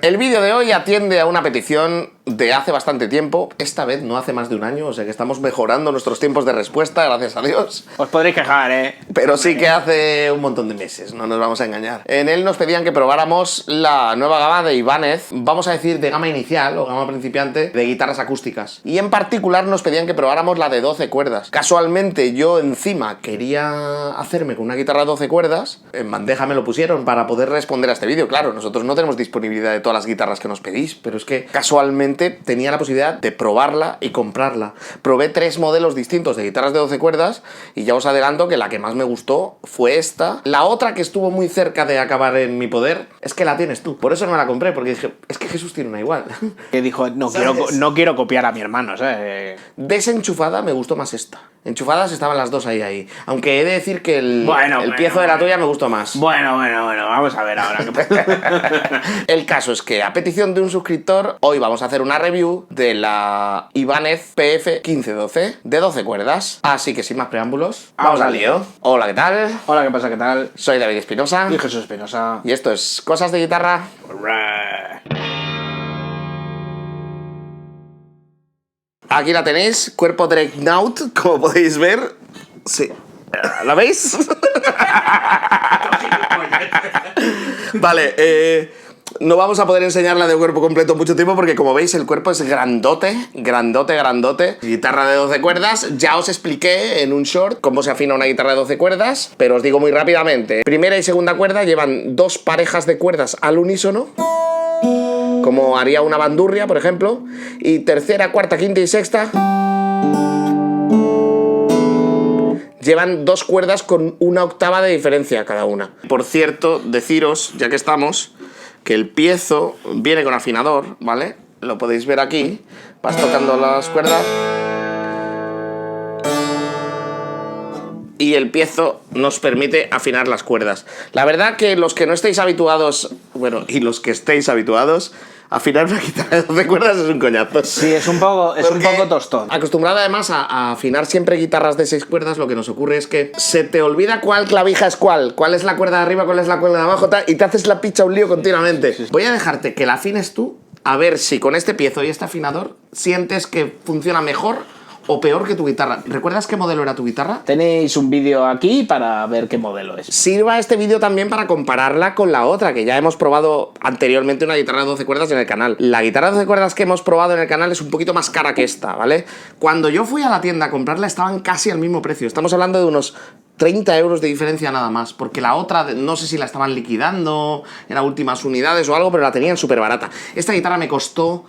El vídeo de hoy atiende a una petición de hace bastante tiempo, esta vez no hace más de un año, o sea que estamos mejorando nuestros tiempos de respuesta, gracias a Dios. Os podréis quejar, ¿eh? Pero sí que hace un montón de meses, no nos vamos a engañar. En él nos pedían que probáramos la nueva gama de Ibanez, vamos a decir de gama inicial o gama principiante, de guitarras acústicas. Y en particular nos pedían que probáramos la de 12 cuerdas. Casualmente yo encima quería hacerme con una guitarra de 12 cuerdas, en bandeja me lo pusieron para poder responder a este vídeo. Claro, nosotros no tenemos disponibilidad de todas las guitarras que nos pedís, pero es que casualmente tenía la posibilidad de probarla y comprarla. Probé 3 modelos distintos de guitarras de 12 cuerdas y ya os adelanto que la que más me gustó fue esta. La otra que estuvo muy cerca de acabar en mi poder es que la tienes tú. Por eso no me la compré, porque dije, es que Jesús tiene una igual. Que dijo, no quiero copiar a mi hermano, ¿sabes? Desenchufada me gustó más esta. Enchufadas estaban las dos ahí. Aunque he de decir que el piezo de la tuya me gustó más. Bueno, vamos a ver ahora qué pasa. El caso es que a petición de un suscriptor, hoy vamos a hacer una review de la Ibanez PF 1512 de 12 cuerdas. Así que sin más preámbulos, vamos al lío. Hola, ¿qué tal? Hola, ¿qué pasa? ¿Qué tal? Soy David Espinosa. Y Jesús Espinosa. Y esto es Cosas de Guitarra. Aquí la tenéis, cuerpo Dreadnought, como podéis ver. Sí. ¿La veis? Vale, no vamos a poder enseñarla de cuerpo completo mucho tiempo porque, como veis, el cuerpo es grandote. Guitarra de 12 cuerdas. Ya os expliqué en un short cómo se afina una guitarra de 12 cuerdas, pero os digo muy rápidamente. Primera y segunda cuerda llevan 2 parejas de cuerdas al unísono, como haría una bandurria, por ejemplo. Y tercera, cuarta, quinta y sexta llevan 2 cuerdas con 1 octava de diferencia cada una. Por cierto, deciros, ya que estamos, que el piezo viene con afinador, ¿vale? Lo podéis ver aquí. Vas tocando las cuerdas y el piezo nos permite afinar las cuerdas. La verdad que los que no estéis habituados, bueno, y los que estéis habituados, afinar una guitarra de 12 cuerdas es un coñazo. Sí, es un poco tostón. Acostumbrado además a afinar siempre guitarras de 6 cuerdas, lo que nos ocurre es que se te olvida cuál clavija es cuál es la cuerda de arriba, cuál es la cuerda de abajo, tal, y te haces la picha un lío continuamente. Sí. Voy a dejarte que la afines tú, a ver si con este piezo y este afinador sientes que funciona mejor o peor que tu guitarra. ¿Recuerdas qué modelo era tu guitarra? Tenéis un vídeo aquí para ver qué modelo es. Sirva este vídeo también para compararla con la otra, que ya hemos probado anteriormente una guitarra de 12 cuerdas en el canal. La guitarra de 12 cuerdas que hemos probado en el canal es un poquito más cara que esta, ¿vale? Cuando yo fui a la tienda a comprarla estaban casi al mismo precio. Estamos hablando de unos 30 euros de diferencia nada más, porque la otra no sé si la estaban liquidando, eran últimas unidades o algo, pero la tenían súper barata. Esta guitarra me costó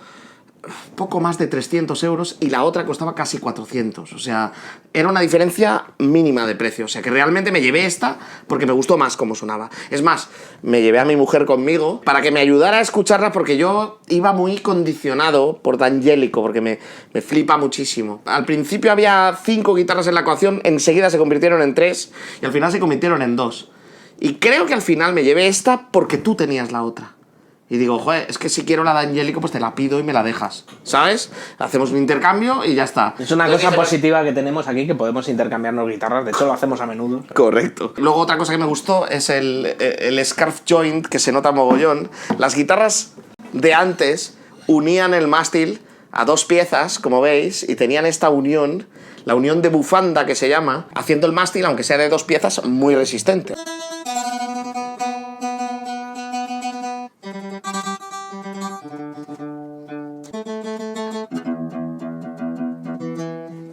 poco más de 300 euros y la otra costaba casi 400, o sea, era una diferencia mínima de precio, o sea que realmente me llevé esta porque me gustó más cómo sonaba. Es más, me llevé a mi mujer conmigo para que me ayudara a escucharla porque yo iba muy condicionado por D'Angelico, porque me flipa muchísimo. Al principio había 5 guitarras en la ecuación, enseguida se convirtieron en 3 y al final se convirtieron en 2. Y creo que al final me llevé esta porque tú tenías la otra. Y digo, joder, es que si quiero la de Angélico, pues te la pido y me la dejas, ¿sabes? Hacemos un intercambio y ya está. Es una cosa positiva que tenemos aquí, que podemos intercambiarnos guitarras. De hecho, lo hacemos a menudo. Correcto. Luego otra cosa que me gustó es el scarf joint, que se nota mogollón. Las guitarras de antes unían el mástil a 2 piezas, como veis, y tenían esta unión, la unión de bufanda que se llama, haciendo el mástil, aunque sea de 2 piezas, muy resistente.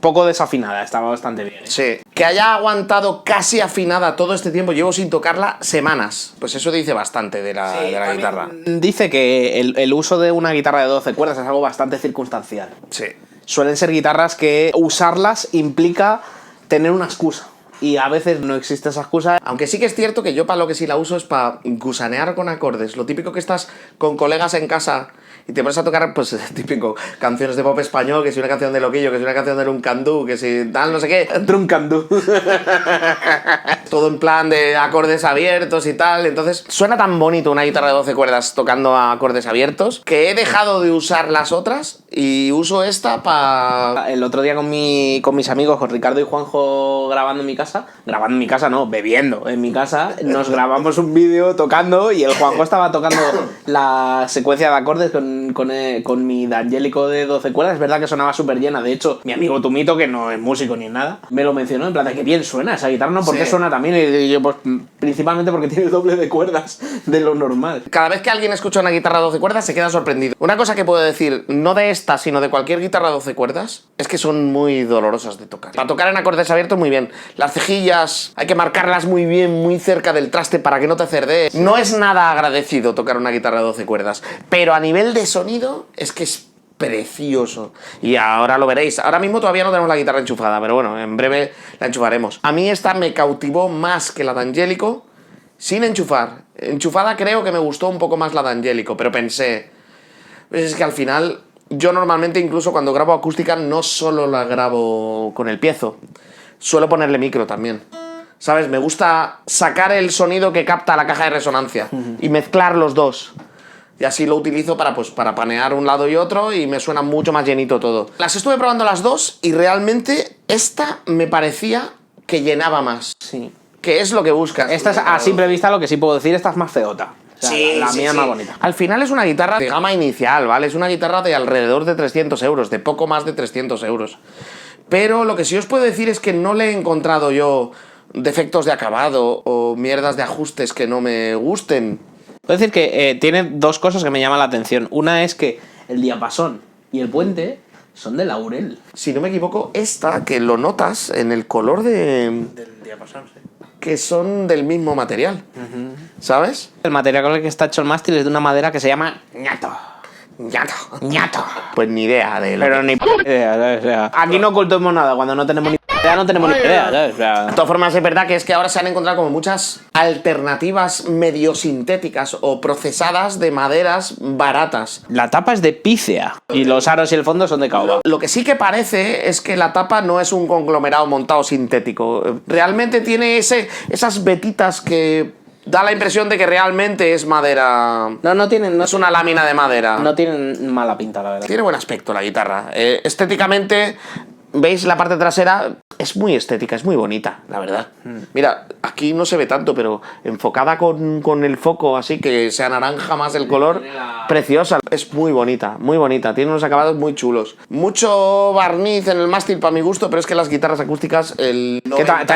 Poco desafinada, estaba bastante bien. Sí. Que haya aguantado casi afinada todo este tiempo, llevo sin tocarla semanas. Pues eso dice bastante de la guitarra. Dice que el uso de una guitarra de 12 cuerdas es algo bastante circunstancial. Sí. Suelen ser guitarras que usarlas implica tener una excusa. Y a veces no existe esa excusa. Aunque sí que es cierto que yo para lo que sí la uso es para gusanear con acordes. Lo típico que estás con colegas en casa y te pones a tocar, pues típico, canciones de pop español, que si una canción de Loquillo, que si una canción de Luncandú, que si tal, no sé qué. Truncandú. Todo en plan de acordes abiertos y tal. Entonces suena tan bonito una guitarra de 12 cuerdas tocando a acordes abiertos que he dejado de usar las otras y uso esta para... El otro día con mis amigos, con Ricardo y Juanjo grabando en mi casa, no, bebiendo en mi casa, nos grabamos un vídeo tocando y el Juanjo estaba tocando la secuencia de acordes con mi D'Angelico de 12 cuerdas. Es verdad que sonaba súper llena. De hecho, mi amigo Tumito, que no es músico ni nada, me lo mencionó en plan de que bien suena esa guitarra, ¿no? ¿Por qué suena también? Y yo, pues principalmente porque tiene el doble de cuerdas de lo normal. Cada vez que alguien escucha una guitarra de 12 cuerdas se queda sorprendido. Una cosa que puedo decir, no de esta, sino de cualquier guitarra de 12 cuerdas, es que son muy dolorosas de tocar. Para tocar en acordes abiertos, muy bien. Las cejillas hay que marcarlas muy bien, muy cerca del traste para que no te cerdees. No es nada agradecido tocar una guitarra de 12 cuerdas, pero a nivel de sonido es que es precioso. Y ahora lo veréis. Ahora mismo todavía no tenemos la guitarra enchufada, pero bueno, en breve la enchufaremos. A mí esta me cautivó más que la de Angélico sin enchufar. Enchufada creo que me gustó un poco más la de Angélico, pero pensé, pues es que al final yo normalmente incluso cuando grabo acústica no solo la grabo con el piezo, suelo ponerle micro también. ¿Sabes? Me gusta sacar el sonido que capta la caja de resonancia y mezclar los dos. Y así lo utilizo para panear un lado y otro y me suena mucho más llenito todo. Las estuve probando las dos y realmente esta me parecía que llenaba más. Sí. Que es lo que buscas. Esta es, a simple vista, lo que sí puedo decir, esta es más feota. O sea, Sí, la sí, mía es sí. más bonita. Al final es una guitarra de gama inicial, ¿vale? Es una guitarra de alrededor de 300 euros, de poco más de 300 euros. Pero lo que sí os puedo decir es que no le he encontrado yo defectos de acabado o mierdas de ajustes que no me gusten. Puedo decir que tiene dos cosas que me llaman la atención. Una es que el diapasón y el puente son de laurel. Si no me equivoco, esta, que lo notas en el color de... Del diapasón, sí. que son del mismo material, ¿sabes? El material con el que está hecho el mástil es de una madera que se llama ñato. ñato. Pues ni idea de lo Pero que... ni idea, ¿sabes? O sea, aquí no ocultamos nada. Cuando no tenemos ni idea, no tenemos ni idea, ¿sabes? O sea, De todas formas, es verdad que es que ahora se han encontrado como muchas alternativas medio sintéticas o procesadas de maderas baratas. la tapa es de pícea y los aros y el fondo son de caoba. Lo que sí que parece es que la tapa no es un conglomerado montado sintético. Realmente tiene esas vetitas que da la impresión de que realmente es madera. No tienen... No Es una lámina de madera. No tienen mala pinta, la verdad. Tiene buen aspecto la guitarra. Estéticamente, ¿veis la parte trasera? Es muy estética, es muy bonita, la verdad. Mira, aquí no se ve tanto, pero enfocada con el foco así, que se naranja más el color, preciosa. Es muy bonita, tiene unos acabados muy chulos. Mucho barniz en el mástil para mi gusto, pero es que las guitarras acústicas, el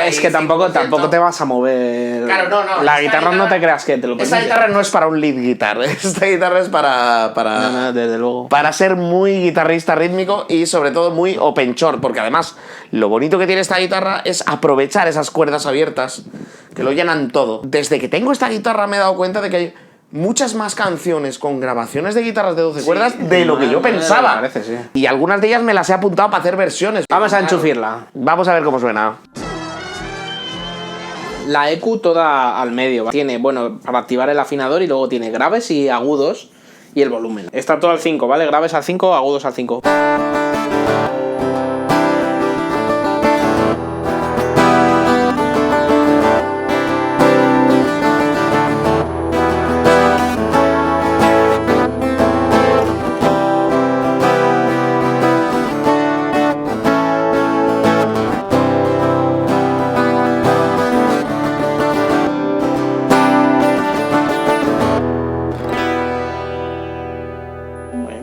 Es que tampoco te vas a mover. Claro, no. La esta guitarra no te creas que te lo Esta permite. guitarra no es para un lead guitar, esta guitarra es No, desde luego. para ser muy guitarrista rítmico y sobre todo muy open chord, porque además lo bonito que tiene esta guitarra es aprovechar esas cuerdas abiertas que lo llenan todo. Desde que tengo esta guitarra me he dado cuenta de que hay muchas más canciones con grabaciones de guitarras de 12 cuerdas de lo que yo pensaba. Me parece, sí. Y algunas de ellas me las he apuntado para hacer versiones. Vamos a enchufirla. Vamos a ver cómo suena. La EQ toda al medio. Tiene, bueno, para activar el afinador y luego tiene graves y agudos y el volumen. Está todo al 5, ¿vale? Graves al 5, agudos al 5.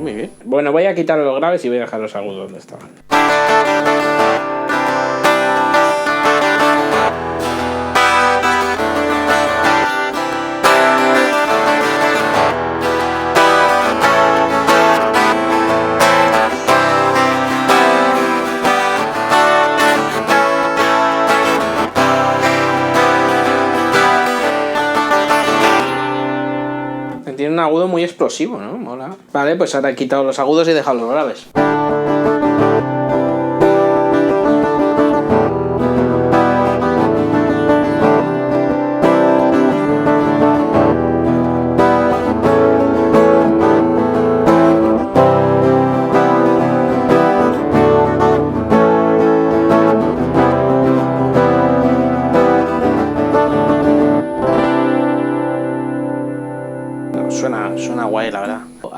Muy bien. Bueno, voy a quitar los graves y voy a dejar los agudos donde estaban. Tiene un agudo muy explosivo, ¿no? Mola. Vale, pues ahora he quitado los agudos y he dejado los graves.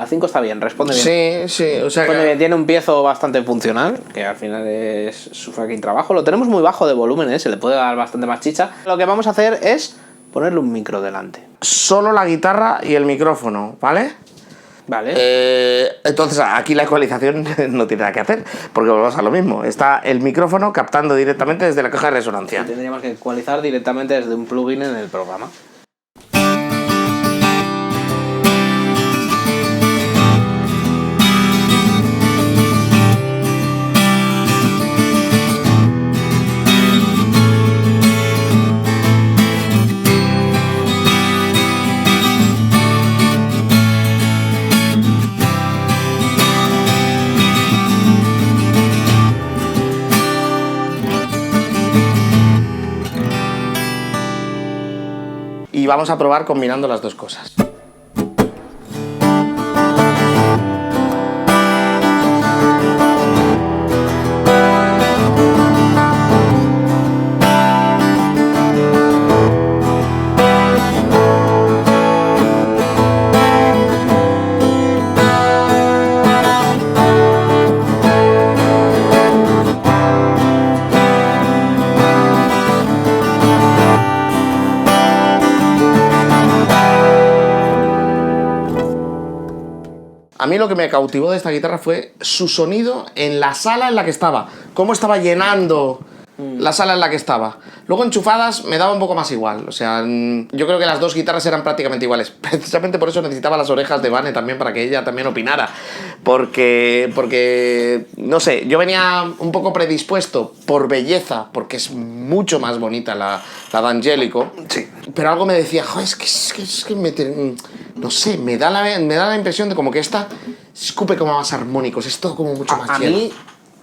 A 5 está bien, responde bien. Sí, o sea Responde que... bien, tiene un piezo bastante funcional, que al final es su fucking trabajo. Lo tenemos muy bajo de volumen, ¿eh? Se le puede dar bastante más chicha. Lo que vamos a hacer es ponerle un micro delante. Solo la guitarra y el micrófono, ¿vale? Vale. Entonces aquí la ecualización no tiene nada que hacer, porque volvemos a lo mismo. Está el micrófono captando directamente desde la caja de resonancia. Tendríamos que ecualizar directamente desde un plugin en el programa. Y vamos a probar combinando las dos cosas. A mí lo que me cautivó de esta guitarra fue su sonido en la sala en la que estaba. Cómo estaba llenando la sala en la que estaba. Luego enchufadas me daba un poco más igual. O sea, yo creo que las dos guitarras eran prácticamente iguales. Precisamente por eso necesitaba las orejas de Vane también, para que ella también opinara. Porque no sé, yo venía un poco predispuesto por belleza, porque es mucho más bonita la D'Angelico. Sí. Pero algo me decía, joder, es que no sé, me da la impresión de como que esta escupe como más armónicos, es todo como mucho más A lleno. mí,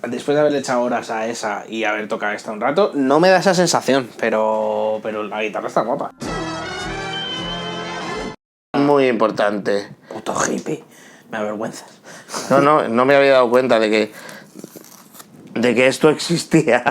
después de haberle echado horas a esa y haber tocado esta un rato, no me da esa sensación, pero la guitarra está guapa. Muy importante. Puto hippie, me avergüenzas. No me había dado cuenta de que esto existía.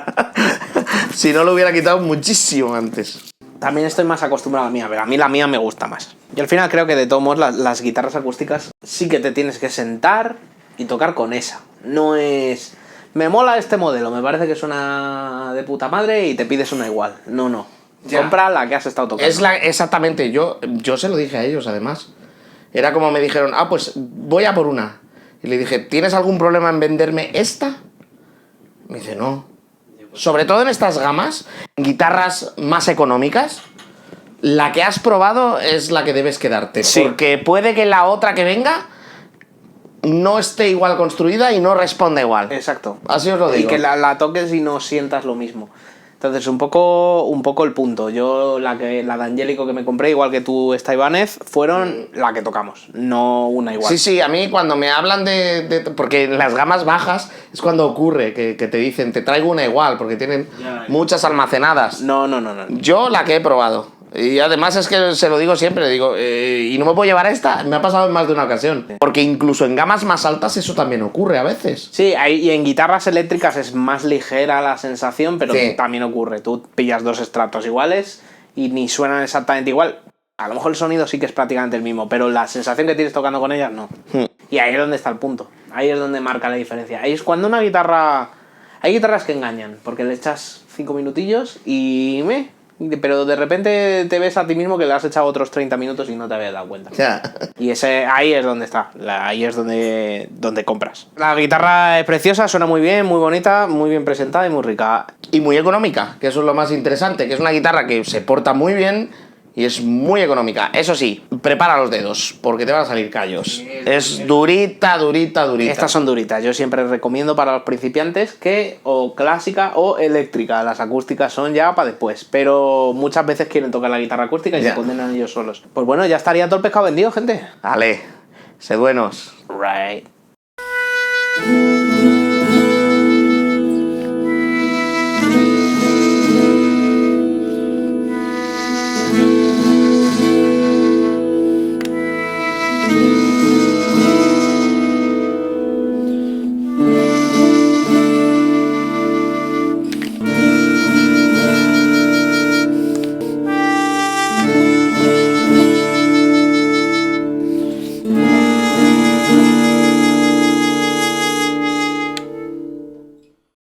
Si no lo hubiera quitado muchísimo antes. También estoy más acostumbrado a la mía, pero a mí la mía me gusta más. Y al final creo que de todos modos las guitarras acústicas sí que te tienes que sentar y tocar con esa. No es... Me mola este modelo, me parece que suena de puta madre y te pides una igual. No. Ya. Compra la que has estado tocando. Exactamente, yo se lo dije a ellos además. Era como me dijeron, pues voy a por una. Y le dije, ¿tienes algún problema en venderme esta? Me dice, no. Sobre todo en estas gamas, guitarras más económicas, la que has probado es la que debes quedarte. Sí. Porque puede que la otra que venga no esté igual construida y no responda igual. Exacto. Así os lo digo. Y que la toques y no sientas lo mismo. Entonces, un poco el punto. Yo, la D'Angelico que me compré, igual que tú, esta Ibanez, fueron la que tocamos, no una igual. Sí, a mí cuando me hablan porque en las gamas bajas es cuando ocurre que te dicen, te traigo una igual, porque tienen muchas almacenadas. No. Yo la que he probado. Y además es que se lo digo siempre, le digo, y no me puedo llevar esta, me ha pasado en más de una ocasión. Porque incluso en gamas más altas eso también ocurre a veces. Sí, y en guitarras eléctricas es más ligera la sensación, pero Sí. también ocurre. Tú pillas dos estratos iguales y ni suenan exactamente igual. A lo mejor el sonido sí que es prácticamente el mismo, pero la sensación que tienes tocando con ellas no. Y ahí es donde está el punto. Ahí es donde marca la diferencia. Ahí es cuando una guitarra... Hay guitarras que engañan, porque le echas 5 minutillos y... Pero de repente te ves a ti mismo que le has echado otros 30 minutos y no te habías dado cuenta. Ya. Y ahí es donde está, ahí es donde compras. La guitarra es preciosa, suena muy bien, muy bonita, muy bien presentada y muy rica. Y muy económica, que eso es lo más interesante, que es una guitarra que se porta muy bien y es muy económica. Eso sí, prepara los dedos, porque te van a salir callos. Es durita. Estas son duritas, yo siempre recomiendo para los principiantes que o clásica o eléctrica, las acústicas son ya para después, pero muchas veces quieren tocar la guitarra acústica y Ya. se condenan ellos solos. Pues bueno, ya estaría todo el pescado vendido, gente. Vale, sed buenos. Right.